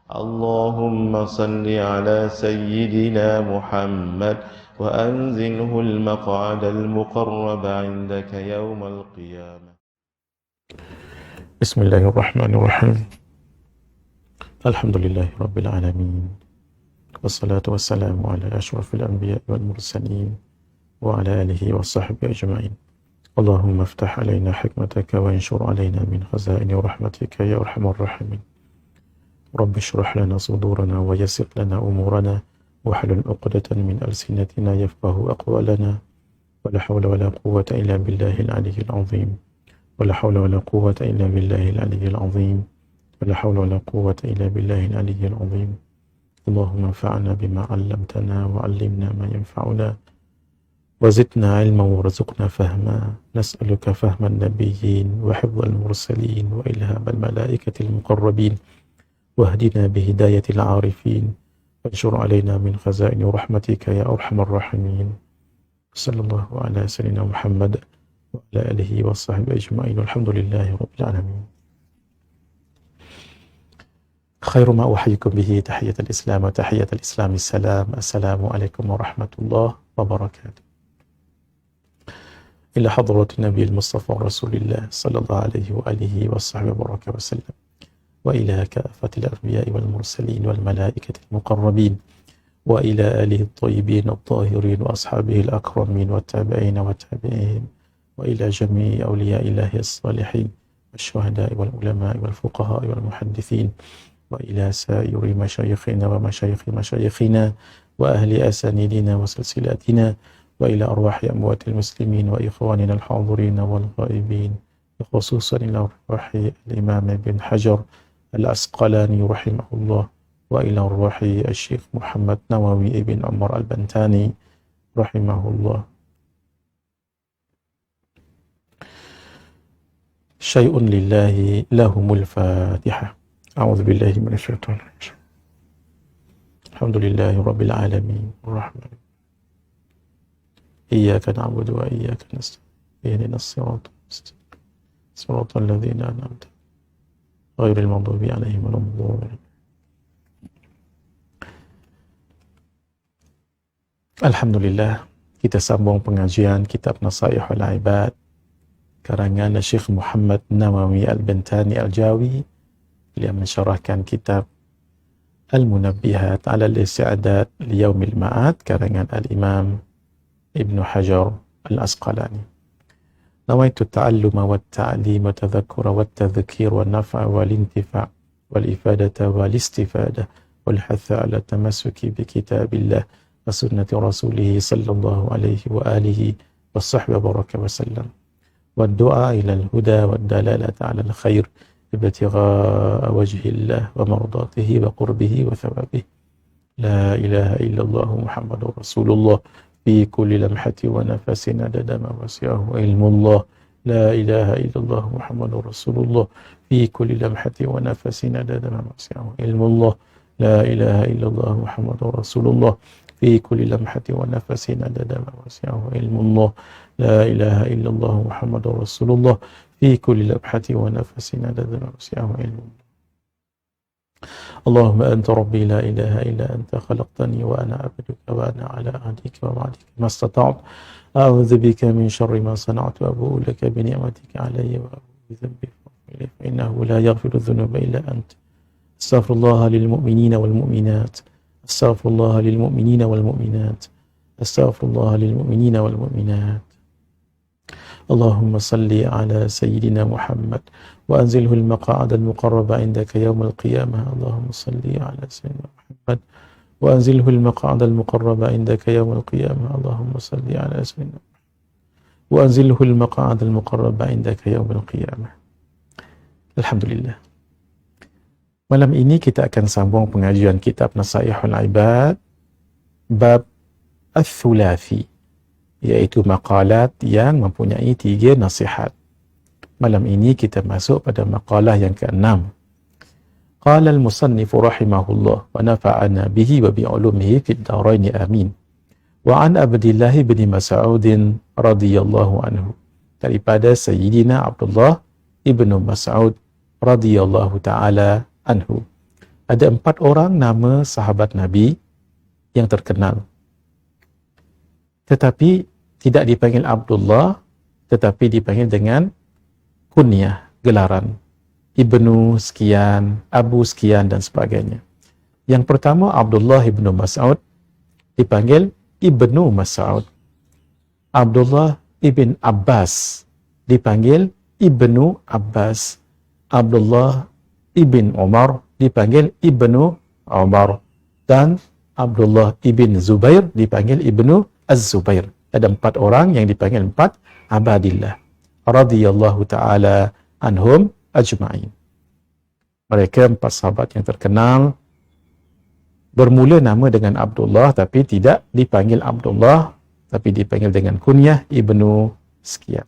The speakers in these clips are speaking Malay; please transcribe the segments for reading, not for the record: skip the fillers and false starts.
اللهم صل على سيدنا محمد وأنزله المقعد المقرب عندك يوم القيامة. بسم الله الرحمن الرحيم. الحمد لله رب العالمين، والصلاة والسلام على أشرف الأنبياء والمرسلين وعلى آله وصحبه أجمعين. اللهم افتح علينا حكمتك وانشر علينا من خزائن رحمتك يا أرحم الراحمين. رب اشرح لنا صدورنا ويسر لنا أمورنا واحلل عقدة من ألسنتنا يفقه أقوالنا، ولا حول ولا قوة إلا بالله العلي العظيم، ولا حول ولا قوة إلا بالله العلي العظيم، ولا حول ولا قوة إلا بالله العلي العظيم. اللهم انفعنا بما علمتنا وعلمنا ما ينفعنا وزدنا علما وارزقنا فهما. نسألك فهم النبيين وحفظ المرسلين وإلهام الملائكة المقربين، واهدنا بهداية العارفين، وانشر علينا من خزائن رحمتك يا أرحم الراحمين. صلى الله على سيدنا محمد وعلى آله وصحبه أجمعين، والحمد لله رب العالمين. خير ما أحييكم به تحية الإسلام، وتحية الإسلام السلام. السلام عليكم ورحمة الله وبركاته. إلى حضرة النبي المصطفى رسول الله صلى الله عليه وآله وصحبه وبركاته وسلم، وإلى كافة الأنبياء والمرسلين والملائكة المقربين، وإلى آله الطيبين الطاهرين وأصحابه الأكرمين والتابعين والتابعين، وإلى جميع أولياء الله الصالحين والشهداء والعلماء والفقهاء والمحدثين، وإلى سائر مشايخنا ومشايخ مشايخنا وأهل أسانيدنا وسلسلاتنا، وإلى أرواح أموات المسلمين وإخواننا الحاضرين والغائبين، خصوصا إلى أرواح الإمام ابن حجر العسقلاني رحمه الله، وإلى أرواح الشيخ محمد نووي ابن عمر البنتاني رحمه الله. شيء لله لهم الفاتحة. أعوذ بالله من الشيطان الرجيم. الحمد لله رب العالمين الرحمن، إياك نعبد وإياك نستعين، اهدنا الصراط المستقيم صراط الذين أنعمت غير المغضوب عليهم ولا الضالين. Alhamdulillah, kita sambung pengajian kitab Nasaihul Ibad karangan Syekh Muhammad Nawawi Al-Bantani Al-Jawi. Beliau mensyarahkan kitab Al-Munabbihat ala al-Isti'adat Liyaumil Ma'ad karangan Al-Imam Ibn Hajar Al-Asqalani. Nawaitu ta'alluma wa ta'lim wa tadhakkura wa tadhkir wa naf'a wal intifa' wal ifadata wal istifada wal hatha ala tamassuki bi kitabillah wa sunnati rasulih sallallahu alaihi wa alihi wa sahbihi wa baraka wa sallam, wa du'a ila al-huda wa dalalata ala al-khair ibtigha'a wajhillah wa mardatihi wa qurbihi wa thawabihi. La ilaha illallah Muhammadur Rasulullah في كل لمحة ونفس عدد ما وسعه علم الله. لا إله إلا الله محمد رسول الله في كل لمحة ونفس عدد ما وسعه علم الله. لا إله إلا الله محمد رسول الله في كل لمحة ونفس عدد ما وسعه علم الله. لا إله إلا الله محمد رسول الله في كل لمحة ونفس عدد ما وسعه علم الله. اللهم أنت ربي لا إله إلا أنت، خلقتني وأنا عبدك وأنا على عهدك ووعدك ما استطعت، أعوذ بك من شر ما صنعت، وأبوء لك بنعمتك علي وأبوء بذنبي فاغفر لي، فإنه لا يغفر الذنوب إلا أنت. استغفر الله للمؤمنين والمؤمنات، استغفر الله للمؤمنين والمؤمنات، استغفر الله للمؤمنين والمؤمنات. اللهم صل على سيدنا محمد وأنزله المقعد المقرب عندك يوم القيامة. اللهم صل على سيدنا محمد وأنزله المقعد المقرب عندك يوم القيامة. اللهم صل على سيدنا محمد وأنزله المقعد المقرب عندك يوم القيامة. Alhamdulillah. Malam ini kita akan sambung pengajian kitab Nasaihul Ibad bab Al-Thulathi, yaitu maqalat yang mempunyai 3 nasihat. Malam ini kita masuk pada maqalah yang ke-6. Qala al-musannif rahimahullah wa nafa'ana bihi wa bi'ulumihi fid dharain amin. Wa an Abdullah bin Mas'ud radhiyallahu anhu, daripada Sayyidina Abdullah ibn Mas'ud radhiyallahu ta'ala anhu. Ada 4 orang nama sahabat Nabi yang terkenal. Tetapi tidak dipanggil Abdullah, tetapi dipanggil dengan kunyah, gelaran. Ibnu sekian, Abu sekian dan sebagainya. Yang pertama Abdullah ibnu Mas'ud, dipanggil Ibnu Mas'ud. Abdullah ibn Abbas, dipanggil Ibnu Abbas. Abdullah ibn Umar, dipanggil Ibnu Umar. Dan Abdullah ibn Zubair, dipanggil Ibnu Az-Zubair. Ada 4 orang yang dipanggil 4 Abadillah radhiyallahu ta'ala anhum ajma'in. Mereka 4 sahabat yang terkenal, bermula nama dengan Abdullah tapi tidak dipanggil Abdullah, tapi dipanggil dengan kunyah Ibnu sekian.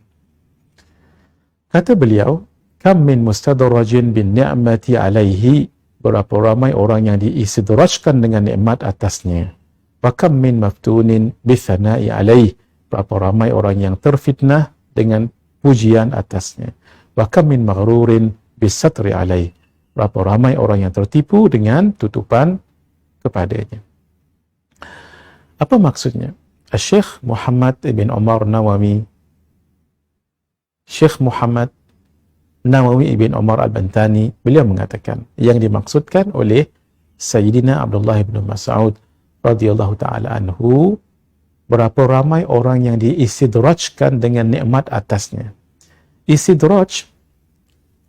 Kata beliau, kam min mustadrajin bin ni'mati alaihi, berapa ramai orang yang diistidrajkan dengan nikmat atasnya. Wa kam min maftunin bithana'i alaihi, berapa ramai orang yang terfitnah dengan pujian atasnya. Wa kam min maghrurin bisatri alaihi, berapa ramai orang yang tertipu dengan tutupan kepadanya. Apa maksudnya? Syekh Muhammad ibn Umar Nawawi, Syekh Muhammad Nawawi ibn Umar al-Bantani, beliau mengatakan yang dimaksudkan oleh Sayyidina Abdullah ibn Mas'ud radhiyallahu ta'ala anhu, berapa ramai orang yang diistidrajkan dengan nikmat atasnya. Istidraj,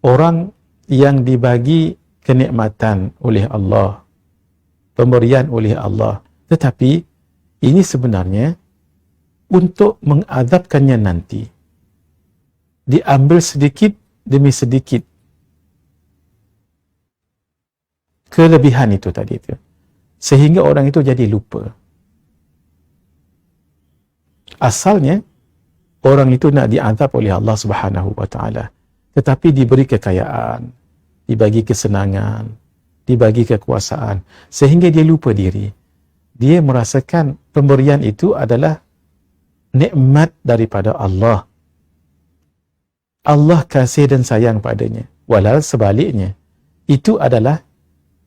orang yang dibagi kenikmatan oleh Allah, pemberian oleh Allah, tetapi ini sebenarnya untuk mengadabkannya nanti. Diambil sedikit demi sedikit kelebihan itu tadi itu, sehingga orang itu jadi lupa. Asalnya orang itu nak diazab oleh Allah Subhanahu wa taala, tetapi diberi kekayaan, dibagi kesenangan, dibagi kekuasaan, sehingga dia lupa diri. Dia merasakan pemberian itu adalah nikmat daripada Allah. Allah kasih dan sayang padanya. Walau sebaliknya, itu adalah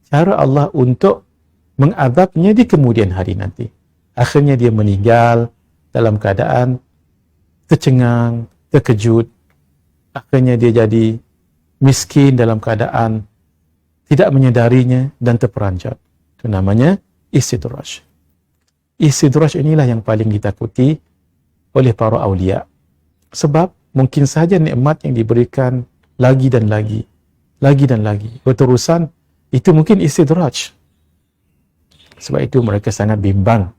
cara Allah untuk mengazabnya di kemudian hari nanti. Akhirnya dia meninggal dalam keadaan tercengang, terkejut. Akhirnya dia jadi miskin dalam keadaan tidak menyadarinya dan terperanjat. Itu namanya istidraj. Istidraj inilah yang paling ditakuti oleh para awliya. Sebab mungkin saja nikmat yang diberikan lagi dan lagi, lagi dan lagi, berterusan, itu mungkin istidraj. Sebab itu mereka sangat bimbang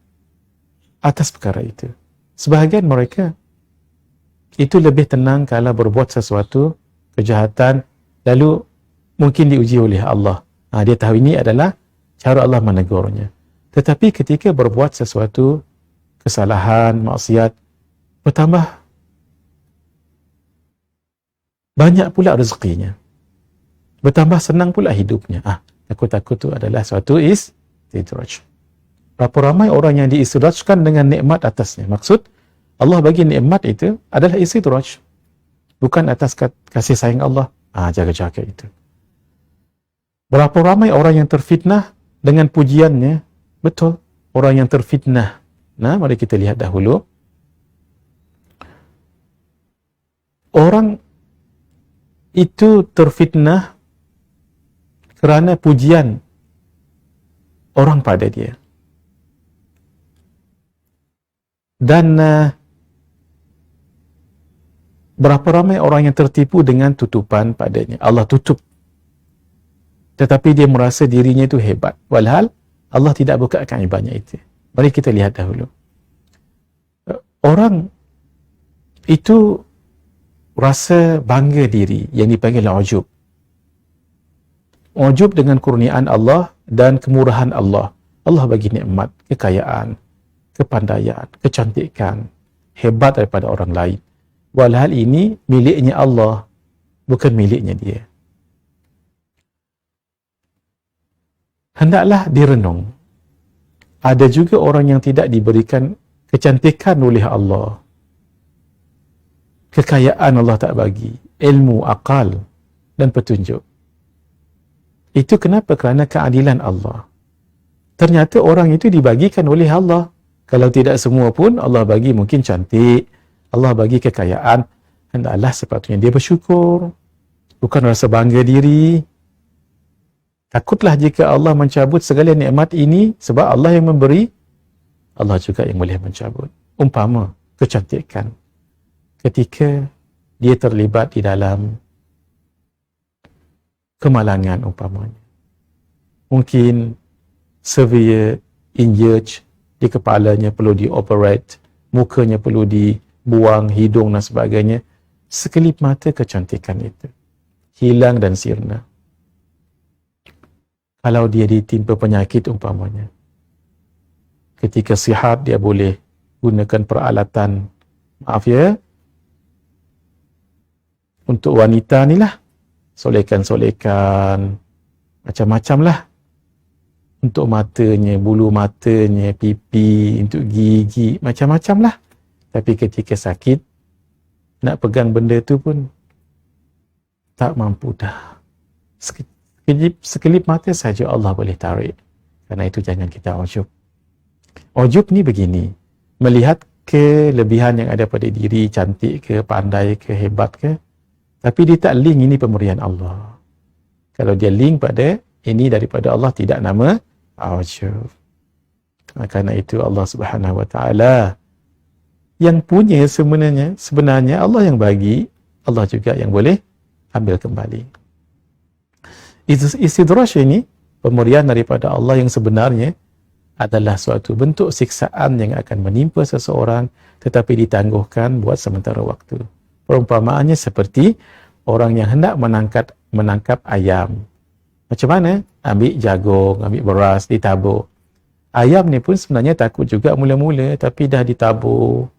atas perkara itu. Sebahagian mereka itu lebih tenang kalau berbuat sesuatu kejahatan, lalu mungkin diuji oleh Allah. Dia tahu ini adalah cara Allah menegurnya. Tetapi ketika berbuat sesuatu kesalahan, maksiat, bertambah banyak pula rezekinya, bertambah senang pula hidupnya. Takut-takut itu adalah suatu istidraj. Berapa ramai orang yang diistidrajkan dengan nikmat atasnya. Maksud Allah bagi nikmat itu adalah istidraj, bukan atas kasih sayang Allah. Jaga-jaga itu. Berapa ramai orang yang terfitnah dengan pujiannya. Betul, orang yang terfitnah. Mari kita lihat dahulu. Orang itu terfitnah kerana pujian orang pada dia. Dan berapa ramai orang yang tertipu dengan tutupan padanya. Allah tutup. Tetapi dia merasa dirinya itu hebat. Walhal Allah tidak bukakan aibnya itu. Mari kita lihat dahulu. Orang itu rasa bangga diri yang dipanggil ujub. Ujub dengan kurniaan Allah dan kemurahan Allah. Allah bagi nikmat, kekayaan, kepandaian, kecantikan, hebat daripada orang lain. Walhal ini miliknya Allah, bukan miliknya dia. Hendaklah direnung. Ada juga orang yang tidak diberikan kecantikan oleh Allah. Kekayaan Allah tak bagi, ilmu, akal dan petunjuk. Itu kenapa? Kerana keadilan Allah. Ternyata orang itu dibagikan oleh Allah. Kalau tidak semua pun Allah bagi mungkin cantik, Allah bagi kekayaan, hendaklah sepatutnya dia bersyukur. Bukan rasa bangga diri. Takutlah jika Allah mencabut segala nikmat ini sebab Allah yang memberi, Allah juga yang boleh mencabut. Umpama kecantikan. Ketika dia terlibat di dalam kemalangan umpamanya. Mungkin severe injury di kepalanya perlu dioperate, mukanya perlu dibuang, hidung dan sebagainya. Sekelip mata kecantikan itu hilang dan sirna. Kalau dia ditimpa penyakit umpamanya, ketika sihat dia boleh gunakan peralatan, maaf ya, untuk wanita ni lah, solekan-solekan, macam-macam lah. Untuk matanya, bulu matanya, pipi, untuk gigi, macam-macam lah. Tapi ketika sakit, nak pegang benda tu pun tak mampu dah. Sekelip mata saja Allah boleh tarik. Karena itu jangan kita ujub. Ujub ni begini, melihat kelebihan yang ada pada diri, cantik ke, pandai ke, hebat ke, tapi dia tak link ini pemberian Allah. Kalau dia link pada ini daripada Allah, tidak nama ujub. Karena itu Allah Subhanahu Wa Taala yang punya sebenarnya Allah yang bagi, Allah juga yang boleh ambil kembali. Istidraj ini, pemberian daripada Allah yang sebenarnya adalah suatu bentuk siksaan yang akan menimpa seseorang tetapi ditangguhkan buat sementara waktu. Perumpamaannya seperti orang yang hendak menangkap ayam. Macam mana? Ambil jagung, ambil beras, ditabur. Ayam ni pun sebenarnya takut juga mula-mula, tapi dah ditabur.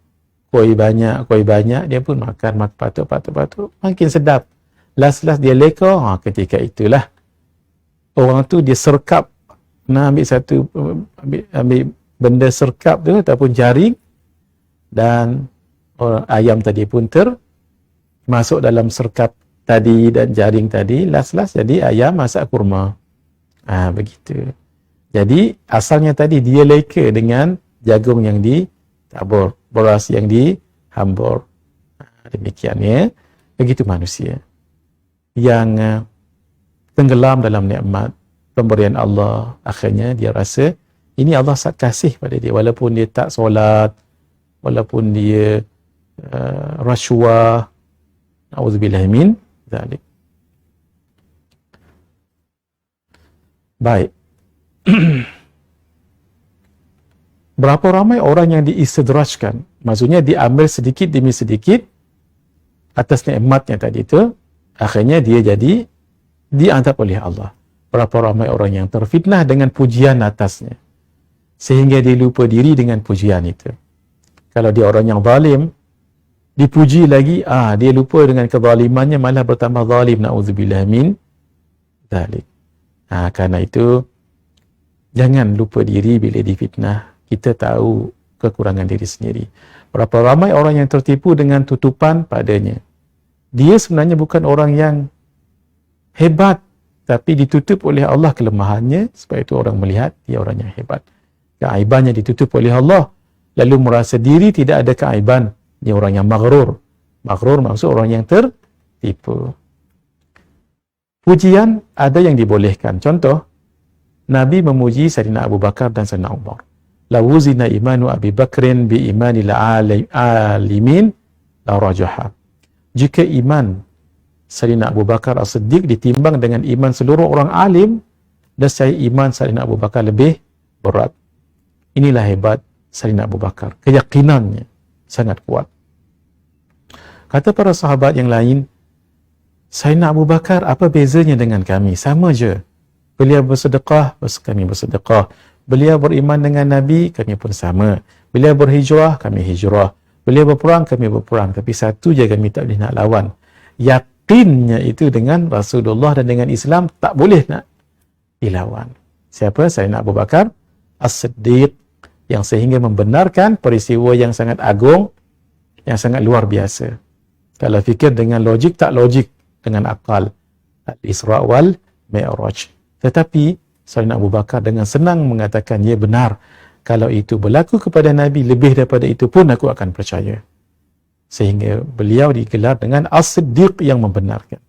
Koi banyak, dia pun makan patuk. Makin sedap. Last dia leka, ketika itulah orang tu dia serkap, nak ambil benda serkap tu ataupun jaring, dan ayam tadi pun masuk dalam serkap tadi dan jaring tadi, last jadi ayam masak kurma. Begitu. Jadi asalnya tadi dia leka dengan jagung yang ditabur, beras yang dihambur. Demikian ya. Begitu manusia yang tenggelam dalam nikmat pemberian Allah, akhirnya dia rasa ini Allah kasih pada dia, walaupun dia tak solat, walaupun dia rasuah, na'udzubillah min zalik. Baik. Berapa ramai orang yang diistidrajkan, maksudnya diambil sedikit demi sedikit atas nikmatnya tadi itu, akhirnya dia jadi dianggap oleh Allah. Berapa ramai orang yang terfitnah dengan pujian atasnya, sehingga dia lupa diri dengan pujian itu. Kalau dia orang yang zalim, dipuji lagi, dia lupa dengan kezalimannya, malah bertambah zalim, na'udzubillah min zalik. Karena itu jangan lupa diri bila difitnah. Kita tahu kekurangan diri sendiri. Berapa ramai orang yang tertipu dengan tutupan padanya. Dia sebenarnya bukan orang yang hebat, tapi ditutup oleh Allah kelemahannya, supaya itu orang melihat dia orang yang hebat. Keaibannya ditutup oleh Allah, lalu merasa diri tidak ada keaiban. Dia orang yang maghrur. Maghrur maksud orang yang tertipu. Pujian ada yang dibolehkan. Contoh, Nabi memuji Sayyidina Abu Bakar dan Sayyidina Umar. La wuzina imanu Abi Bakrin bi imanil alimin la rajaha. Jika iman Sayyidina Abu Bakar As-Siddiq ditimbang dengan iman seluruh orang alim, dan saya iman Sayyidina Abu Bakar lebih berat. Inilah hebat Sayyidina Abu Bakar. Keyakinannya sangat kuat. Kata para sahabat yang lain, Sayyidina Abu Bakar apa bezanya dengan kami? Sama je. Beliau bersedekah, kami bersedekah. Beliau beriman dengan Nabi, kami pun sama. Beliau berhijrah, kami hijrah. Beliau berperang, kami berperang. Tapi satu je kami tak boleh nak lawan. Yakinnya itu dengan Rasulullah dan dengan Islam tak boleh nak dilawan. Siapa? Sayyidina Abu Bakar As-Siddiq, yang sehingga membenarkan peristiwa yang sangat agung, yang sangat luar biasa. Kalau fikir dengan logik, tak logik dengan akal. Al-Isra wal Mi'raj. Tetapi Sayyidina Abu Bakar dengan senang mengatakan, ya benar, kalau itu berlaku kepada Nabi, lebih daripada itu pun aku akan percaya. Sehingga beliau digelar dengan As-Siddiq, yang membenarkan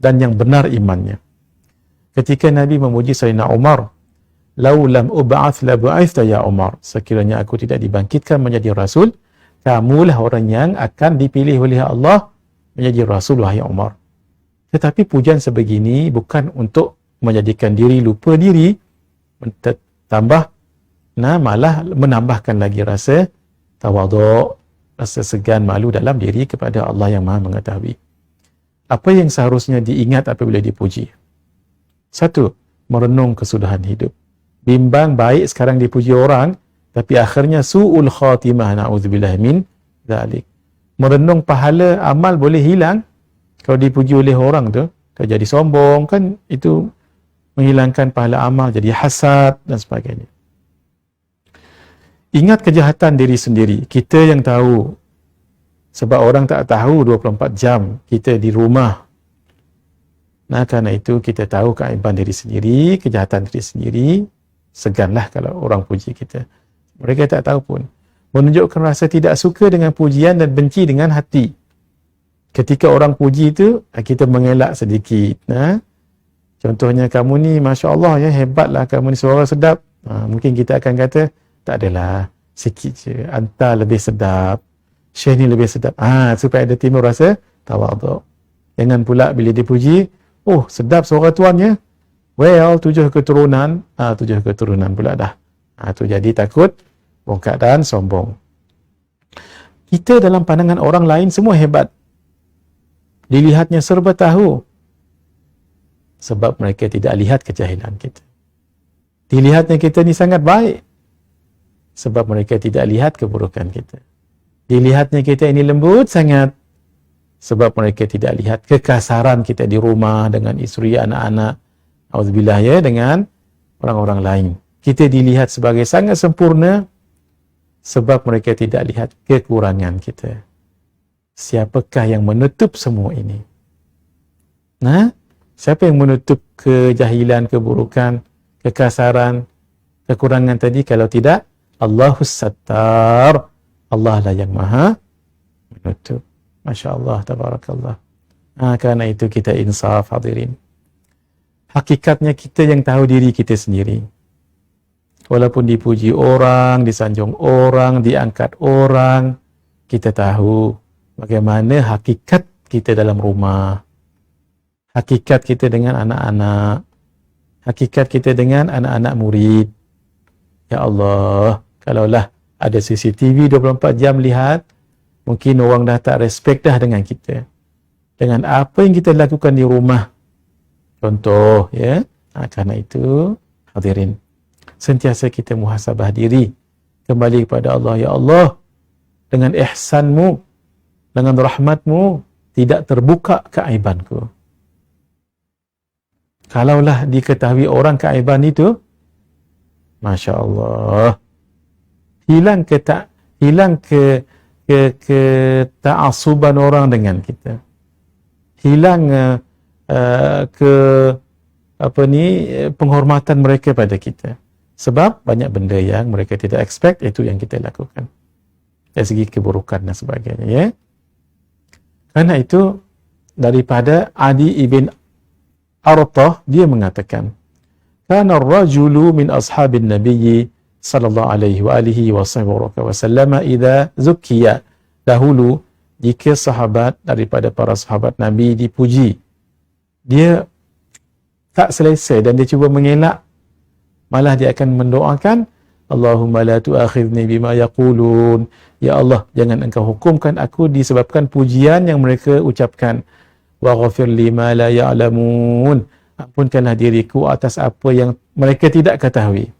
dan yang benar imannya. Ketika Nabi memuji Sayyidina Umar, "Lau lam ub'ath la bu'athta ya Umar." Sekiranya aku tidak dibangkitkan menjadi rasul, kamulah orang yang akan dipilih oleh Allah menjadi rasul, wahai Umar. Tetapi pujian sebegini bukan untuk menjadikan diri lupa diri, tambah malah menambahkan lagi rasa tawaduk, rasa segan malu dalam diri kepada Allah yang Maha mengetahui. Apa yang seharusnya diingat apabila dipuji? Satu, merenung kesudahan hidup. Bimbang baik sekarang dipuji orang, tapi akhirnya su'ul khatimah, na'udzubillah min dzalik. Merenung pahala amal boleh hilang kalau dipuji oleh orang tu. Kalau jadi sombong, kan itu menghilangkan pahala amal, jadi hasad dan sebagainya. Ingat kejahatan diri sendiri. Kita yang tahu. Sebab orang tak tahu 24 jam kita di rumah. Nah, kerana itu kita tahu keaiban diri sendiri, kejahatan diri sendiri. Seganlah kalau orang puji kita. Mereka tak tahu pun. Menunjukkan rasa tidak suka dengan pujian dan benci dengan hati. Ketika orang puji itu, kita mengelak sedikit. Contohnya, kamu ni Masya Allah ya, hebatlah kamu ni, suara sedap. Mungkin kita akan kata, tak adalah, sikit je. Anta lebih sedap, Syekh ni lebih sedap. Supaya ada timbul rasa tawaduk. Jangan pula bila dipuji, oh sedap suara tuannya. Well, 7 keturunan. 7 keturunan pula dah. Tu jadi takut, bongkak dan sombong. Kita dalam pandangan orang lain semua hebat. Dilihatnya serba tahu. Sebab mereka tidak lihat kejahilan kita. Dilihatnya kita ni sangat baik. Sebab mereka tidak lihat keburukan kita. Dilihatnya kita ini lembut sangat. Sebab mereka tidak lihat kekasaran kita di rumah dengan isteri, anak-anak. Auzubillah ya, dengan orang-orang lain. Kita dilihat sebagai sangat sempurna. Sebab mereka tidak lihat kekurangan kita. Siapakah yang menutup semua ini? Siapa yang menutup kejahilan, keburukan, kekasaran, kekurangan tadi kalau tidak? Allahus Sattar. Allah lah yang Maha menutup. Masya Allah, tabarakallah. Kerana itu kita insaf, hadirin. Hakikatnya kita yang tahu diri kita sendiri. Walaupun dipuji orang, disanjung orang, diangkat orang, kita tahu bagaimana hakikat kita dalam rumah. Hakikat kita dengan anak-anak. Hakikat kita dengan anak-anak murid. Ya Allah, kalaulah ada CCTV 24 jam lihat, mungkin orang dah tak respect dah dengan kita. Dengan apa yang kita lakukan di rumah. Contoh, ya. Kerana itu, hadirin, sentiasa kita muhasabah diri. Kembali kepada Allah. Ya Allah, dengan ihsanmu, dengan rahmatmu, tidak terbuka keaibanku. Kalaulah diketahui orang keaiban itu, Masya Allah, hilang ta'asuban orang dengan kita. Hilang penghormatan mereka pada kita. Sebab banyak benda yang mereka tidak expect, itu yang kita lakukan. Dari segi keburukan dan sebagainya. Ya? Karena itu, daripada Adi ibn Artah, dia mengatakan, kana ar-rajulu min ashabin nabiyyi sallallahu alaihi wa alihi wa sallam idza zukkiya. Dahulu, jika sahabat daripada para sahabat Nabi dipuji, dia tak selesai dan dia cuba mengelak. Malah dia akan mendoakan, Allahumma la tu'akhidni bima yaqulun. Ya Allah, jangan engkau hukumkan aku disebabkan pujian yang mereka ucapkan. Wa ghafir li ma la ya'lamun. Ampunkanlah diriku atas apa yang mereka tidak ketahui.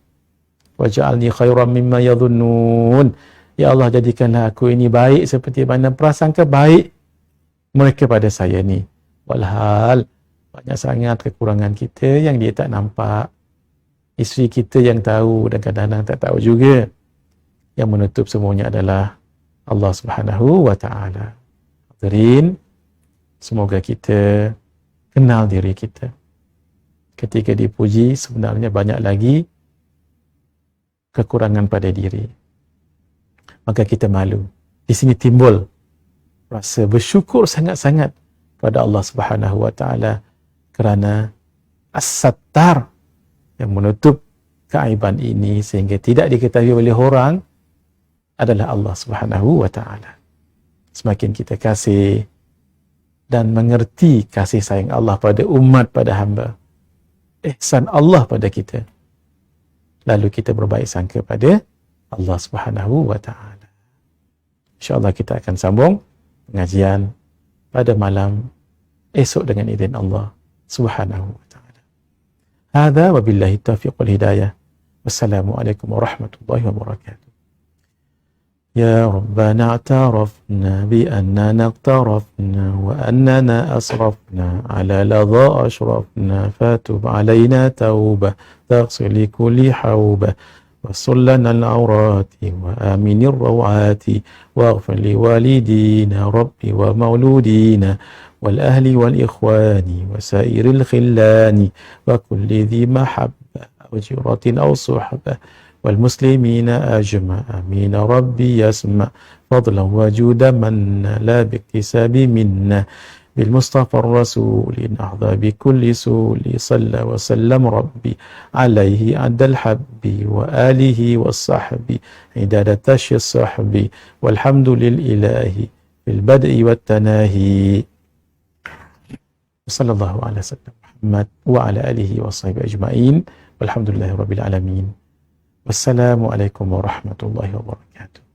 Waj'alni khairan mimma yadhunnun. Ya Allah, jadikanlah aku ini baik seperti mana prasangka baik mereka pada saya ni. Walhal banyak sangat kekurangan kita yang dia tak nampak. Isteri kita yang tahu dan kadang-kadang tak tahu juga. Yang menutup semuanya adalah Allah Subhanahu wa ta'ala. Hadirin, semoga kita kenal diri kita. ketika dipuji sebenarnya banyak lagi kekurangan pada diri. Maka kita malu. Di sini timbul rasa bersyukur sangat-sangat pada Allah Subhanahu wa taala kerana As-Sattar yang menutup keaiban ini sehingga tidak diketahui oleh orang adalah Allah Subhanahu wa taala. Semakin kita kasih dan mengerti kasih sayang Allah pada umat, pada hamba, ihsan Allah pada kita, lalu kita berbaik sangka pada Allah Subhanahu wa taala. InsyaAllah kita akan sambung pengajian pada malam esok dengan izin Allah Subhanahu wa taala. Hadza wa billahi taufiq wal hidayah. Wassalamualaikum warahmatullahi wabarakatuh. يا ربنا اعترفنا بأننا اقترفنا وأننا أسرفنا على لظى أشرفنا فتب علينا توبة تغسل كل حوبة واغفر لنا العورات وآمن الروعات واغفر لوالدينا ربي ومولودينا والأهل والإخوان وسائر الخلان وكل ذي محبة أو جرة أو صحبة والمسلمين أجمع آمين ربي يسمع فضلا وجودا منا لا باكتساب منا بالمصطفى الرسول نحظى بكل سول صلى وسلم ربي عليه عد الحب وآله والصحب عداد تشي الصحب والحمد للإله في البدء والتناهي صلى الله على سيدنا محمد وعلى آله وصحبه أجمعين والحمد لله رب العالمين. Wassalamualaikum warahmatullahi wabarakatuh.